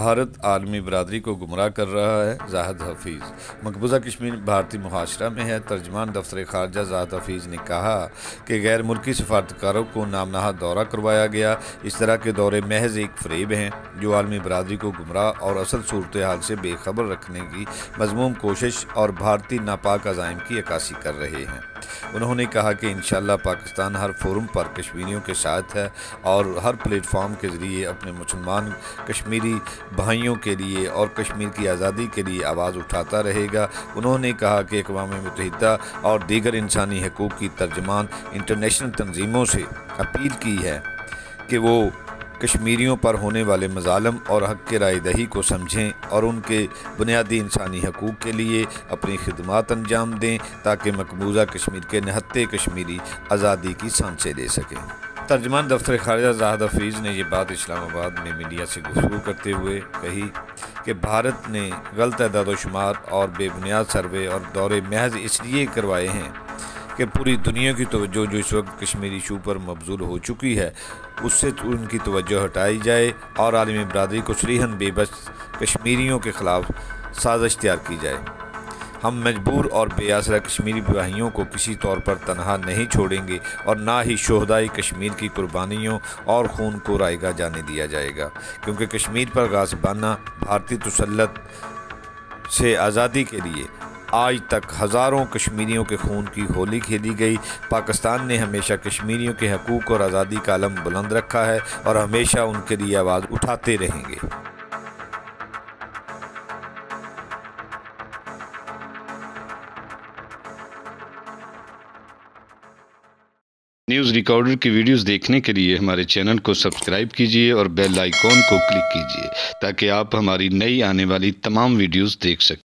भारत आलमी बरादरी को गुमराह कर रहा है। जाहिद हफीज़ मकबूजा कश्मीर भारतीय मुहाशरा में है। तर्जमान दफ्तर खारजा जाहिद हफीज़ ने कहा कि गैर मुल्की सफारतकारों को नामनाहा दौरा करवाया गया। इस तरह के दौरे महज एक फ़रेब हैं जो आलमी बरादरी को गुमराह और असल सूरत हाल से बेखबर रखने की मज़मूम कोशिश और भारतीय नापाक अज़ाइम की अक्कासी कर रहे हैं। उन्होंने कहा कि इंशाअल्लाह पाकिस्तान हर फोरम पर कश्मीरियों के साथ है और हर प्लेटफॉर्म के ज़रिए अपने मुसलमान कश्मीरी भाइयों के लिए और कश्मीर की आज़ादी के लिए आवाज़ उठाता रहेगा। उन्होंने कहा कि अक़वाम मुत्तहिदा और दीगर इंसानी हकूक़ की तर्जमान इंटरनेशनल तंजीमों से अपील की है कि वो कश्मीरियों पर होने वाले मज़ालम और हक़ के राय दही को समझें और उनके बुनियादी इंसानी हकूक़ के लिए अपनी खिदमात अंजाम दें ताकि मकबूजा कश्मीर के निहत्ते कश्मीरी आज़ादी की सांसें ले सकें। तर्जमान दफ्तर खारजा जाहिद हफीज़ ने यह बात इस्लामाबाद में मीडिया से गुफ्तगू करते हुए कही कि भारत ने गलत एदाद-ओ-शुमार और बेबुनियाद सर्वे और दौरे महज इसलिए करवाए हैं कि पूरी दुनिया की तवज्जो जो इस वक्त कश्मीरी इशू पर मबजूल हो चुकी है उससे उनकी तवज्जो हटाई जाए और आलमी बरादरी को सरीहन बेबस कश्मीरियों के ख़िलाफ़ साजिश तैयार की जाए। हम मजबूर और बेआसरा कश्मीरी भाइयों को किसी तौर पर तनहा नहीं छोड़ेंगे और ना ही शोहदाई कश्मीर की कुर्बानियों और खून को रायगा जाने दिया जाएगा, क्योंकि कश्मीर पर गाज़िबाना भारतीय तसल्लुत से आज़ादी के लिए आज तक हज़ारों कश्मीरियों के खून की होली खेली गई। पाकिस्तान ने हमेशा कश्मीरियों के हकूक़ और आज़ादी का अलम बुलंद रखा है और हमेशा उनके लिए आवाज़ उठाते रहेंगे। न्यूज़ रिकॉर्डर की वीडियोस देखने के लिए हमारे चैनल को सब्सक्राइब कीजिए और बेल आइकॉन को क्लिक कीजिए ताकि आप हमारी नई आने वाली तमाम वीडियोस देख सकें।